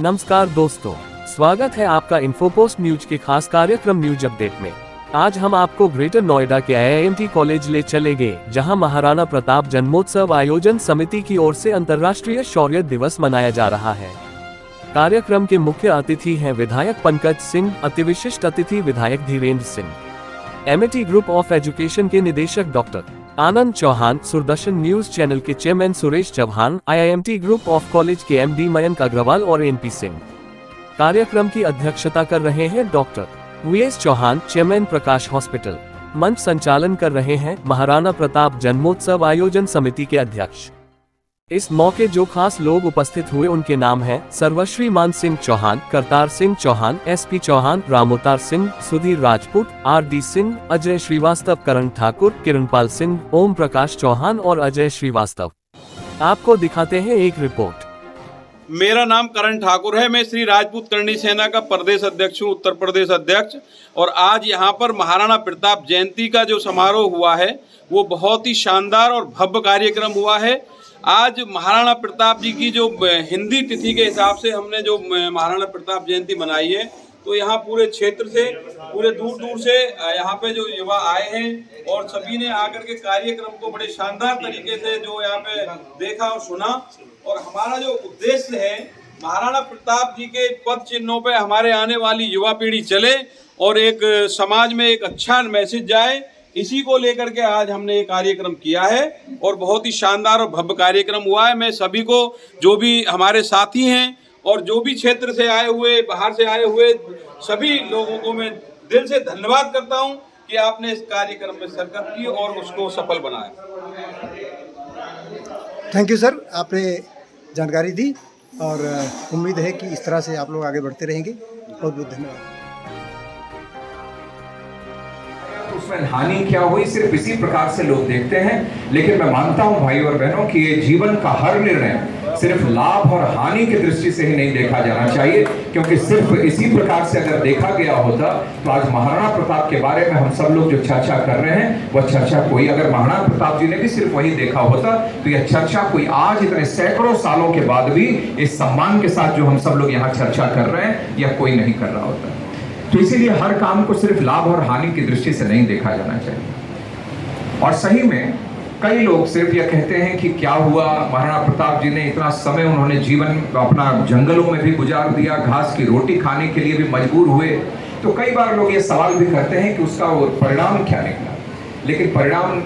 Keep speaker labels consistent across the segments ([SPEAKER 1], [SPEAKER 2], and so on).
[SPEAKER 1] नमस्कार दोस्तों, स्वागत है आपका इन्फोपोस्ट न्यूज के खास कार्यक्रम न्यूज अपडेट में। आज हम आपको ग्रेटर नोएडा के IIMT कॉलेज ले चलेंगे, जहां महाराणा प्रताप जन्मोत्सव आयोजन समिति की ओर से अंतर्राष्ट्रीय शौर्य दिवस मनाया जा रहा है। कार्यक्रम के मुख्य अतिथि हैं विधायक पंकज सिंह, अतिविशिष्ट अतिथि विधायक Dhirendra Singh, MIT group of education के निदेशक doctor Anand Chauhan, Surdarshan news channel के chairman Suresh Chauhan, IIMT group of college के MD मयंक अग्रवाल और NP सिंह। कार्यक्रम की अध्यक्षता कर रहे हैं doctor VS Chauhan, chairman Prakash hospital. मंच संचालन कर रहे हैं महाराणा प्रताप जन्मोत्सव आयोजन समिति के अध्यक्ष। इस मौके जो खास लोग उपस्थित हुए उनके नाम हैं सर्वश्री मान सिंह चौहान, करतार सिंह चौहान, SP चौहान, रामोतार सिंह, सुधीर राजपूत, RD सिंह, अजय श्रीवास्तव, करण ठाकुर, किरणपाल सिंह, ओम प्रकाश चौहान और अजय श्रीवास्तव। आपको दिखाते हैं एक रिपोर्ट।
[SPEAKER 2] मेरा नाम करण ठाकुर है। मैं श्री राजपूत करणी सेना का प्रदेश अध्यक्ष हूँ, उत्तर प्रदेश अध्यक्ष। और आज यहाँ पर महाराणा प्रताप जयंती का जो समारोह हुआ है वो बहुत ही शानदार और भव्य कार्यक्रम हुआ है। आज महाराणा प्रताप जी की जो हिंदी तिथि के हिसाब से हमने जो महाराणा प्रताप जयंती मनाई है, तो यहाँ पूरे क्षेत्र से, पूरे दूर दूर से यहाँ पे जो युवा आए हैं और सभी ने आकर के कार्यक्रम को बड़े शानदार तरीके से जो यहाँ पे देखा और सुना। और हमारा जो उद्देश्य है, महाराणा प्रताप जी के पद चिन्हों पे हमारे आने वाली युवा पीढ़ी चले और एक समाज में एक अच्छा मैसेज जाए, इसी को लेकर के आज हमने ये कार्यक्रम किया है और बहुत ही शानदार और भव्य कार्यक्रम हुआ है। मैं सभी को, जो भी हमारे साथी हैं और जो भी क्षेत्र से आए हुए, बाहर से आए हुए सभी लोगों को मैं दिल से धन्यवाद करता हूं कि आपने इस कार्यक्रम में शिरकत की और उसको सफल बनाया।
[SPEAKER 3] थैंक यू सर, आपने जानकारी दी और उम्मीद है कि इस तरह से आप लोग आगे बढ़ते रहेंगे। बहुत बहुत धन्यवाद।
[SPEAKER 4] उसमें हानि क्या हुई सिर्फ इसी प्रकार से लोग देखते हैं, लेकिन मैं मानता हूं भाई और बहनों कि ये जीवन का हर निर्णय सिर्फ लाभ और हानि की दृष्टि से ही नहीं देखा जाना चाहिए, क्योंकि सिर्फ इसी प्रकार से अगर देखा गया होता तो आज महाराणा प्रताप के बारे में हम सब लोग जो चर्चा कर रहे हैं वह चर्चा कोई, अगर महाराणा प्रताप जी ने भी सिर्फ वही देखा होता तो यह चर्चा कोई आज इतने सैकड़ों सालों के बाद भी इस सम्मान के साथ जो हम सब लोग यहाँ चर्चा कर रहे हैं यह कोई नहीं कर रहा होता। तो इसीलिए हर काम को सिर्फ लाभ और हानि की दृष्टि से नहीं देखा जाना चाहिए। और सही में कई लोग सिर्फ यह कहते हैं कि क्या हुआ, महाराणा प्रताप जी ने इतना समय उन्होंने जीवन अपना जंगलों में भी गुजार दिया, घास की रोटी खाने के लिए भी मजबूर हुए। तो कई बार लोग ये सवाल भी करते हैं कि उसका परिणाम क्या निकला, लेकिन परिणाम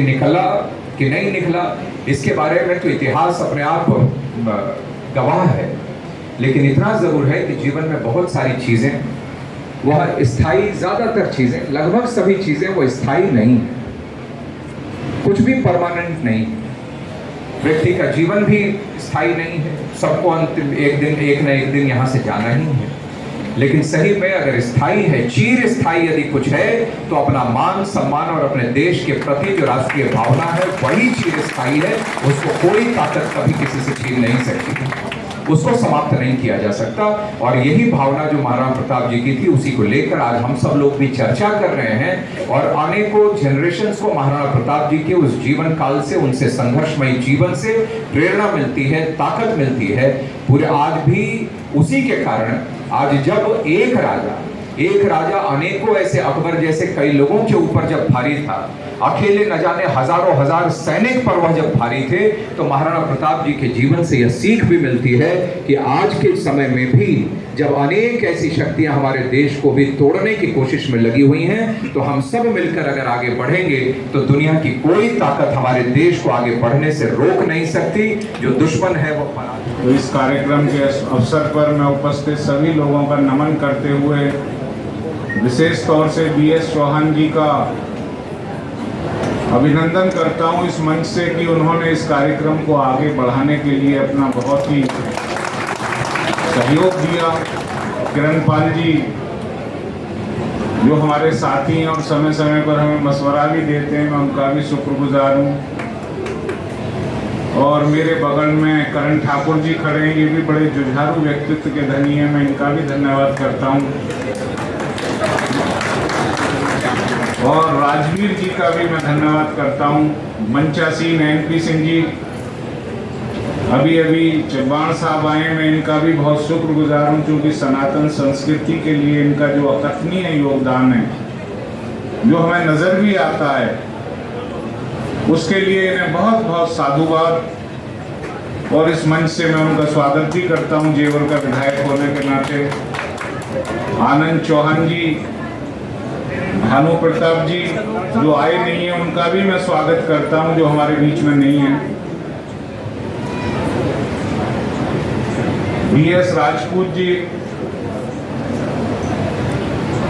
[SPEAKER 4] निकला कि नहीं निकला इसके बारे में तो इतिहास अपने आप गवाह है। लेकिन इतना जरूर है कि जीवन में बहुत सारी चीजें वह स्थायी, ज्यादातर चीजें, लगभग सभी चीजें वो स्थायी नहीं है, कुछ भी परमानेंट नहीं। व्यक्ति का जीवन भी स्थायी नहीं है, सबको अंतिम एक न एक दिन यहाँ से जाना ही है। लेकिन सही में अगर स्थायी है, चिर स्थायी यदि कुछ है तो अपना मान सम्मान और अपने देश के प्रति जो राष्ट्रीय भावना है वही चिर स्थायी है। उसको कोई ताकत कभी किसी से छीन नहीं सकती, उसको समाप्त नहीं किया जा सकता। और यही भावना जो महाराणा प्रताप जी की थी, उसी को लेकर आज हम सब लोग भी चर्चा कर रहे हैं। और अनेकों जनरेशंस को महाराणा प्रताप जी के उस जीवन काल से, उनसे संघर्षमय जीवन से प्रेरणा मिलती है, ताकत मिलती है। पूरे आज भी उसी के कारण आज जब एक राजा अनेकों ऐसे, अकबर जैसे कई लोगों के ऊपर जब भारी था, अकेले न जाने हजारों हजार सैनिक पर वह जब भारी थे, तो महाराणा प्रताप जी के जीवन से यह सीख भी मिलती है कि आज के समय में भी जब अनेक ऐसी शक्तियां हमारे देश को भी तोड़ने की कोशिश में लगी हुई हैं, तो हम सब मिलकर अगर आगे बढ़ेंगे तो दुनिया की कोई ताकत हमारे देश को आगे बढ़ने से रोक नहीं सकती। जो दुश्मन है वो फना।
[SPEAKER 5] तो इस कार्यक्रम के अवसर पर मैं उपस्थित सभी लोगों का नमन करते हुए विशेष तौर से BS चौहान जी का अभिनंदन करता हूं इस मंच से कि उन्होंने इस कार्यक्रम को आगे बढ़ाने के लिए अपना बहुत ही सहयोग दिया। किरणपाल जी जो हमारे साथी हैं और समय समय पर हमें मशवरा भी देते हैं, मैं उनका भी शुक्रगुजार हूँ। और मेरे बगल में करण ठाकुर जी खड़े हैं, ये भी बड़े जुझारू व्यक्तित्व के धनी हैं, मैं इनका भी धन्यवाद करता हूँ। और राजवीर जी का भी मैं धन्यवाद करता हूँ। मंचासीन NP सिंह जी, अभी अभी चव्हाण साहब आए, मैं इनका भी बहुत शुक्रगुजार हूँ, क्योंकि सनातन संस्कृति के लिए इनका जो अकथनीय योगदान है, जो हमें नज़र भी आता है, उसके लिए इन्हें बहुत बहुत साधुवाद। और इस मंच से मैं उनका स्वागत भी करता हूँ जेवर का विधायक होने के नाते। आनंद चौहान जी, भानु प्रताप जी जो आए नहीं है, उनका भी मैं स्वागत करता हूँ, जो हमारे बीच में नहीं है। BS राजपूत जी,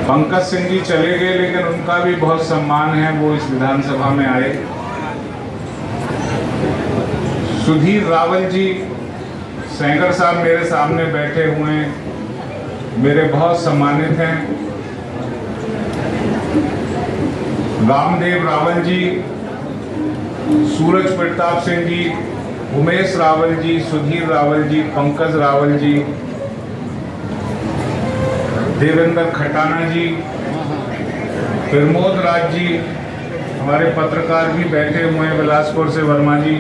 [SPEAKER 5] पंकज सिंह जी चले गए, लेकिन उनका भी बहुत सम्मान है, वो इस विधानसभा में आए। सुधीर रावल जी, सेंगर साहब मेरे सामने बैठे हुए हैं, मेरे बहुत सम्मानित हैं। रामदेव रावल जी, सूरज प्रताप सिंह जी, उमेश रावल जी, सुधीर रावल जी, पंकज रावल जी, देवेंद्र खटाना जी, प्रमोद राज जी, हमारे पत्रकार भी बैठे हुए हैं बिलासपुर से, वर्मा जी,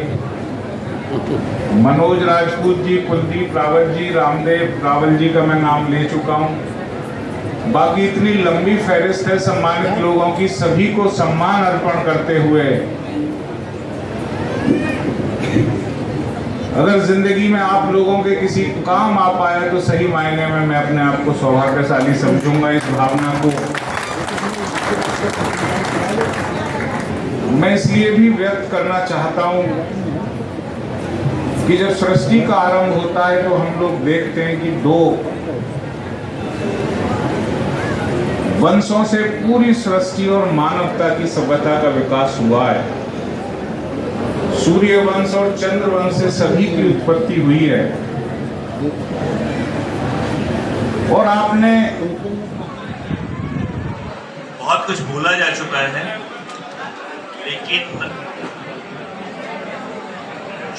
[SPEAKER 5] मनोज राजपूत जी, कुलदीप रावल जी, रामदेव रावल जी का मैं नाम ले चुका हूं। बाकी इतनी लंबी फहरिस्त है सम्मानित लोगों की, सभी को सम्मान अर्पण करते हुए अगर जिंदगी में आप लोगों के किसी काम आ पाए तो सही मायने में मैं अपने आप को सौभाग्यशाली समझूंगा। इस भावना को मैं इसलिए भी व्यक्त करना चाहता हूं कि जब सृष्टि का आरंभ होता है तो हम लोग देखते हैं कि 2 वंशों से पूरी सृष्टि और मानवता की सभ्यता का विकास हुआ है। सूर्य वंश और चंद्र वंश से सभी की उत्पत्ति हुई है। और आपने
[SPEAKER 6] बहुत कुछ बोला जा चुका है, लेकिन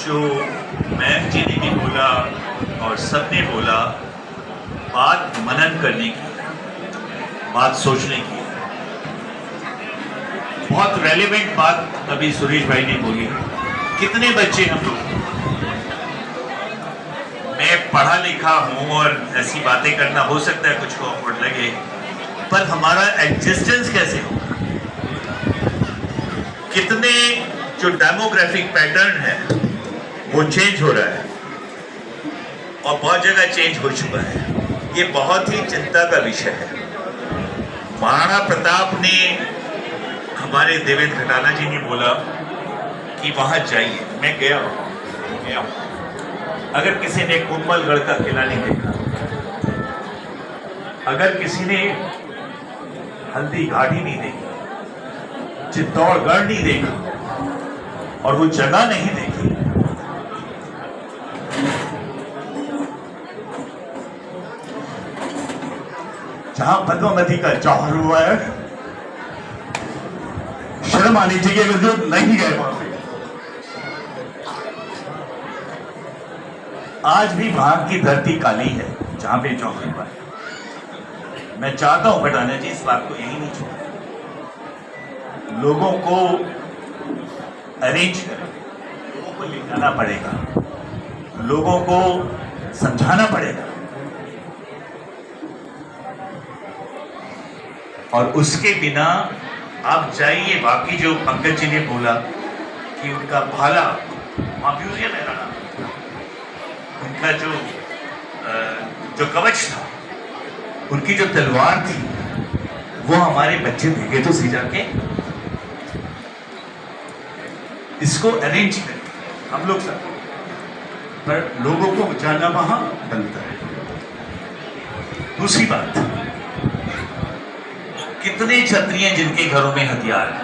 [SPEAKER 6] जो मैम जी ने भी बोला और सबने बोला, बात मनन करने की, बात सोचने की। बहुत रेलेवेंट बात अभी सुरेश भाई ने बोली। कितने बच्चे हम लोग, मैं पढ़ा लिखा हूं और ऐसी बातें करना हो सकता है कुछ को ऑकवर्ड लगे, पर हमारा एग्जिस्टेंस कैसे होगा? कितने जो डेमोग्राफिक पैटर्न है वो चेंज हो रहा है और बहुत जगह चेंज हो चुका है। ये बहुत ही चिंता का विषय है। महाराणा प्रताप ने, हमारे देवेंद्र खटाना जी ने बोला कि वहां जाइए। मैं गया हूं। अगर किसी ने कुंभलगढ़ का किला नहीं देखा, अगर किसी ने हल्दी घाटी नहीं देखी, चित्तौड़गढ़ नहीं देखा और वो जगह नहीं देखी, जहां पद्मावती का जौहर हुआ है, शर्म आनी चाहिए अगर जो नहीं गए वहां पे। आज भी भाग की धरती काली है जहां पे जौहर हुआ है। मैं चाहता हूं खटाना जी इस बात को यही नहीं छोड़े, लोगों को अरेंज करें, लोगों को ले जाना पड़ेगा, लोगों को समझाना पड़ेगा, और उसके बिना आप जाइए। बाकी जो पंकज जी ने बोला कि उनका भाला, वहाँ म्यूजियम है ना, उनका जो कवच था, उनकी जो तलवार थी, वो हमारे बच्चे देखे तो सी जाके इसको अरेंज करें हम लोग सब, पर लोगों को जाना वहां बनता है। दूसरी बात, कितने क्षत्रिय जिनके घरों में हथियार है,